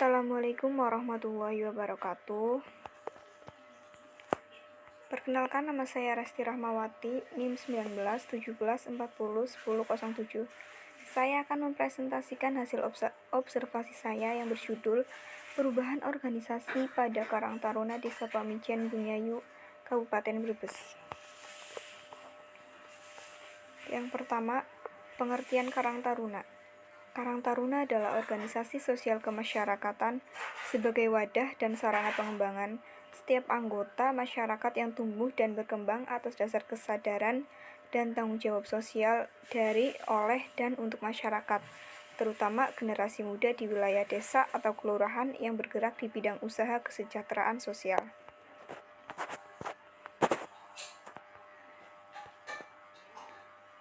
Assalamualaikum warahmatullahi wabarakatuh. Perkenalkan, nama saya Resti Rahmawati, NIM 19 17 40 1007. Saya akan mempresentasikan hasil observasi saya yang berjudul Perubahan Organisasi pada Karang Taruna Desa Pamijan Bungayu, Kabupaten Brebes. Yang pertama, pengertian Karang Taruna. Karang Taruna adalah organisasi sosial kemasyarakatan sebagai wadah dan sarana pengembangan setiap anggota masyarakat yang tumbuh dan berkembang atas dasar kesadaran dan tanggung jawab sosial dari, oleh, dan untuk masyarakat, terutama generasi muda di wilayah desa atau kelurahan yang bergerak di bidang usaha kesejahteraan sosial.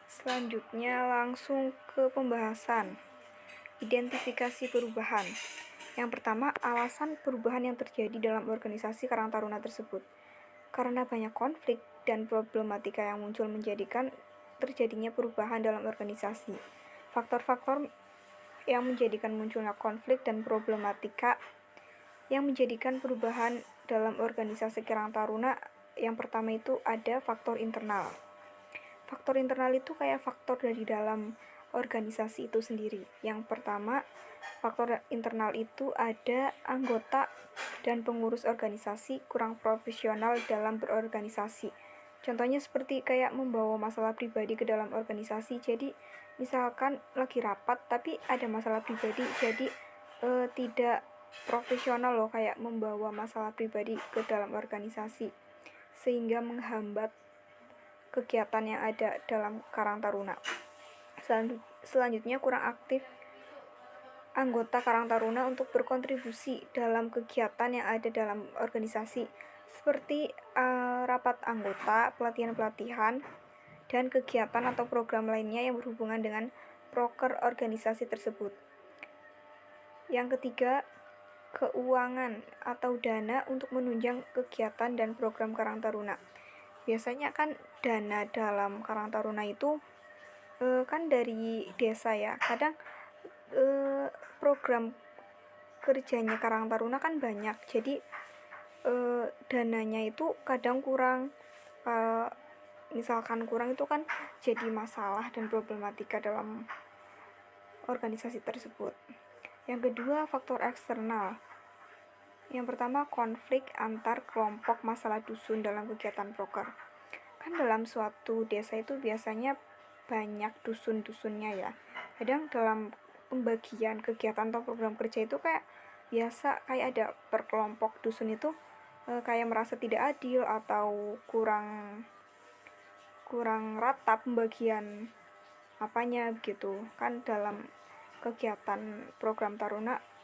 Selanjutnya langsung ke pembahasan. Identifikasi perubahan. Yang pertama, alasan perubahan yang terjadi dalam organisasi Karang Taruna tersebut. Karena banyak konflik dan problematika yang muncul menjadikan terjadinya perubahan dalam organisasi. Faktor-faktor yang menjadikan munculnya konflik dan problematika yang menjadikan perubahan dalam organisasi Karang Taruna, yang pertama itu ada faktor internal. Faktor internal itu kayak faktor dari dalam organisasi itu sendiri. Yang pertama, faktor internal itu ada anggota dan pengurus organisasi kurang profesional dalam berorganisasi. Contohnya seperti kayak membawa masalah pribadi ke dalam organisasi. Jadi misalkan lagi rapat tapi ada masalah pribadi, jadi tidak profesional loh, kayak membawa masalah pribadi ke dalam organisasi sehingga menghambat kegiatan yang ada dalam Karang Taruna. Selanjutnya, kurang aktif anggota Karang Taruna untuk berkontribusi dalam kegiatan yang ada dalam organisasi, seperti rapat anggota, pelatihan-pelatihan, dan kegiatan atau program lainnya yang berhubungan dengan proker organisasi tersebut. Yang ketiga, keuangan atau dana untuk menunjang kegiatan dan program Karang Taruna. Biasanya kan dana dalam Karang Taruna itu kan dari desa ya. Kadang program kerjanya Karang Taruna kan banyak, jadi dananya itu kadang kurang. Misalkan kurang itu kan jadi masalah dan problematika dalam organisasi tersebut. Yang kedua, faktor eksternal. Yang pertama, konflik antar kelompok masalah dusun dalam kegiatan proker. Kan dalam suatu desa itu biasanya banyak dusun-dusunnya ya. Kadang dalam pembagian kegiatan atau program kerja itu kayak biasa kayak ada per kelompok dusun itu kayak merasa tidak adil atau kurang rata pembagian apanya begitu. Kan dalam kegiatan program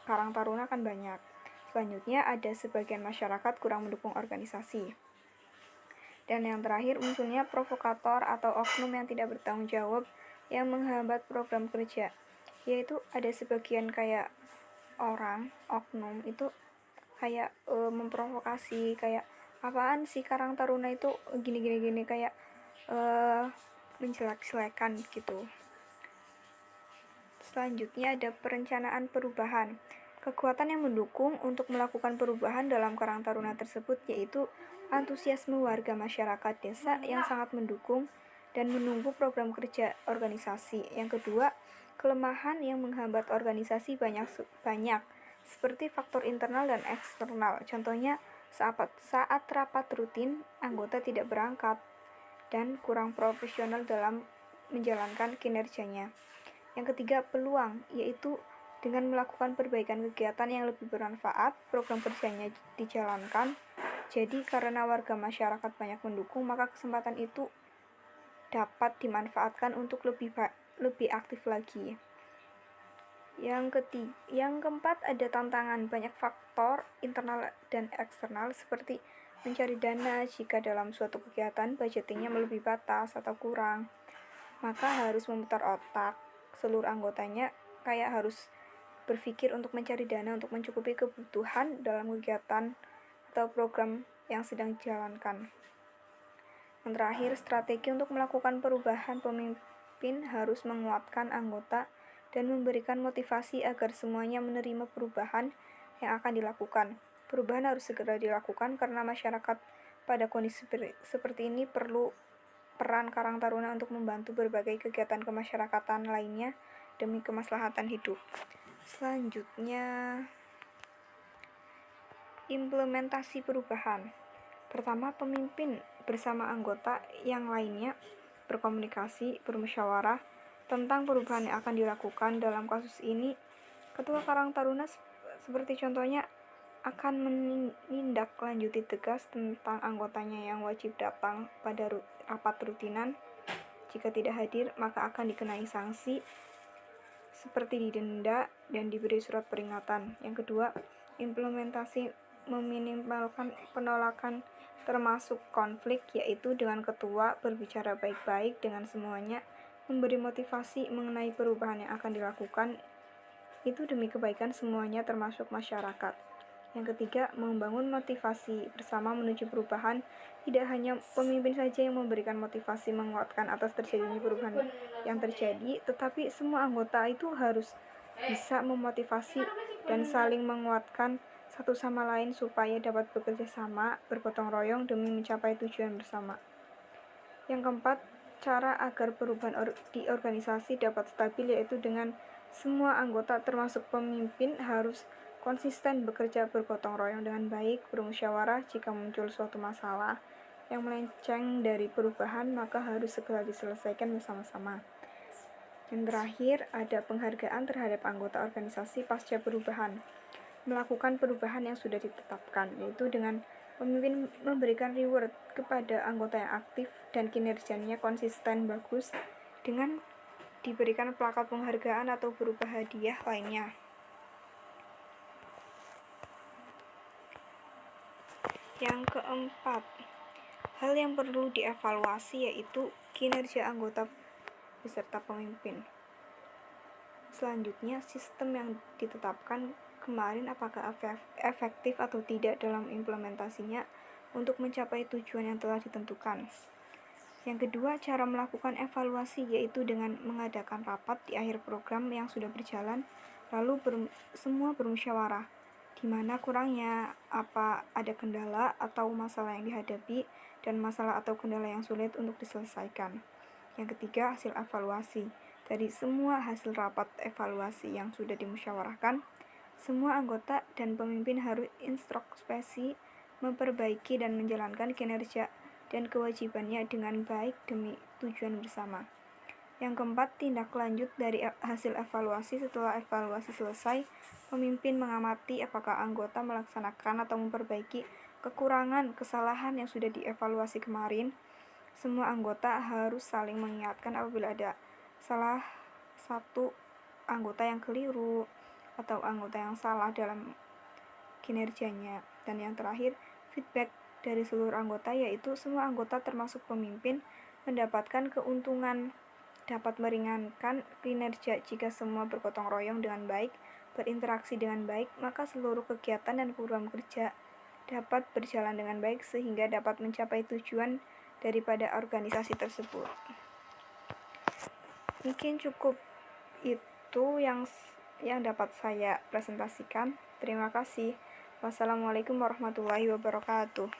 Karang Taruna kan banyak. Selanjutnya ada sebagian masyarakat kurang mendukung organisasi. Dan yang terakhir, munculnya provokator atau oknum yang tidak bertanggung jawab yang menghambat program kerja. Yaitu ada sebagian kayak orang, oknum itu kayak memprovokasi, kayak apaan sih Karang Taruna itu gini kayak menjelek-jelekan gitu. Selanjutnya ada perencanaan perubahan. Kekuatan yang mendukung untuk melakukan perubahan dalam Karang Taruna tersebut yaitu antusiasme warga masyarakat desa yang sangat mendukung dan menunggu program kerja organisasi. Yang kedua, kelemahan yang menghambat organisasi banyak seperti faktor internal dan eksternal. Contohnya saat rapat rutin, anggota tidak berangkat dan kurang profesional dalam menjalankan kinerjanya. Yang ketiga, peluang, yaitu dengan melakukan perbaikan kegiatan yang lebih bermanfaat, program kerjanya dijalankan. Jadi karena warga masyarakat banyak mendukung, maka kesempatan itu dapat dimanfaatkan untuk lebih aktif lagi. Yang keempat, ada tantangan. Banyak faktor internal dan eksternal seperti mencari dana jika dalam suatu kegiatan budgetingnya melebihi batas atau kurang. Maka harus memutar otak seluruh anggotanya, kayak harus berpikir untuk mencari dana untuk mencukupi kebutuhan dalam kegiatan atau program yang sedang dijalankan. Yang terakhir, strategi untuk melakukan perubahan. Pemimpin harus menguatkan anggota dan memberikan motivasi agar semuanya menerima perubahan yang akan dilakukan. Perubahan harus segera dilakukan karena masyarakat pada kondisi seperti ini perlu peran Karang Taruna untuk membantu berbagai kegiatan kemasyarakatan lainnya demi kemaslahatan hidup. Selanjutnya, implementasi perubahan. Pertama, pemimpin bersama anggota yang lainnya berkomunikasi, bermusyawarah tentang perubahan yang akan dilakukan. Dalam kasus ini, Ketua Karang Taruna seperti contohnya akan menindaklanjuti tegas tentang anggotanya yang wajib datang pada rapat rutinan. Jika tidak hadir, maka akan dikenai sanksi seperti didenda dan diberi surat peringatan. Yang kedua, implementasi meminimalkan penolakan termasuk konflik, yaitu dengan ketua berbicara baik-baik dengan semuanya, memberi motivasi mengenai perubahan yang akan dilakukan, itu demi kebaikan semuanya termasuk masyarakat. Yang ketiga, membangun motivasi bersama menuju perubahan. Tidak hanya pemimpin saja yang memberikan motivasi menguatkan atas terjadinya perubahan yang terjadi, tetapi semua anggota itu harus bisa memotivasi dan saling menguatkan satu sama lain supaya dapat bekerja sama, bergotong royong demi mencapai tujuan bersama. Yang keempat, cara agar perubahan di organisasi dapat stabil, yaitu dengan semua anggota termasuk pemimpin harus konsisten bekerja bergotong royong dengan baik, bermusyawarah jika muncul suatu masalah yang melenceng dari perubahan, maka harus segera diselesaikan bersama-sama. Yang terakhir, ada penghargaan terhadap anggota organisasi pasca perubahan. Melakukan perubahan yang sudah ditetapkan, yaitu dengan pemimpin memberikan reward kepada anggota yang aktif dan kinerjanya konsisten bagus dengan diberikan plakat penghargaan atau berupa hadiah lainnya. Yang keempat, hal yang perlu dievaluasi yaitu kinerja anggota beserta pemimpin. Selanjutnya, sistem yang ditetapkan kemarin apakah efektif atau tidak dalam implementasinya untuk mencapai tujuan yang telah ditentukan. Yang kedua, cara melakukan evaluasi yaitu dengan mengadakan rapat di akhir program yang sudah berjalan, lalu semua bermusyawarah di mana kurangnya, apa ada kendala atau masalah yang dihadapi, dan masalah atau kendala yang sulit untuk diselesaikan. Yang ketiga, hasil evaluasi. Dari semua hasil rapat evaluasi yang sudah dimusyawarahkan, semua anggota dan pemimpin harus introspeksi, memperbaiki dan menjalankan kinerja dan kewajibannya dengan baik demi tujuan bersama. Yang keempat, tindak lanjut dari hasil evaluasi. Setelah evaluasi selesai, pemimpin mengamati apakah anggota melaksanakan atau memperbaiki kekurangan, kesalahan yang sudah dievaluasi kemarin. Semua anggota harus saling mengingatkan apabila ada salah satu anggota yang keliru atau anggota yang salah dalam kinerjanya. Dan yang terakhir, feedback dari seluruh anggota, yaitu semua anggota termasuk pemimpin mendapatkan keuntungan, dapat meringankan kinerja jika semua bergotong royong dengan baik, berinteraksi dengan baik, maka seluruh kegiatan dan program kerja dapat berjalan dengan baik sehingga dapat mencapai tujuan daripada organisasi tersebut. Mungkin cukup itu yang dapat saya presentasikan. Terima kasih. Wassalamualaikum warahmatullahi wabarakatuh.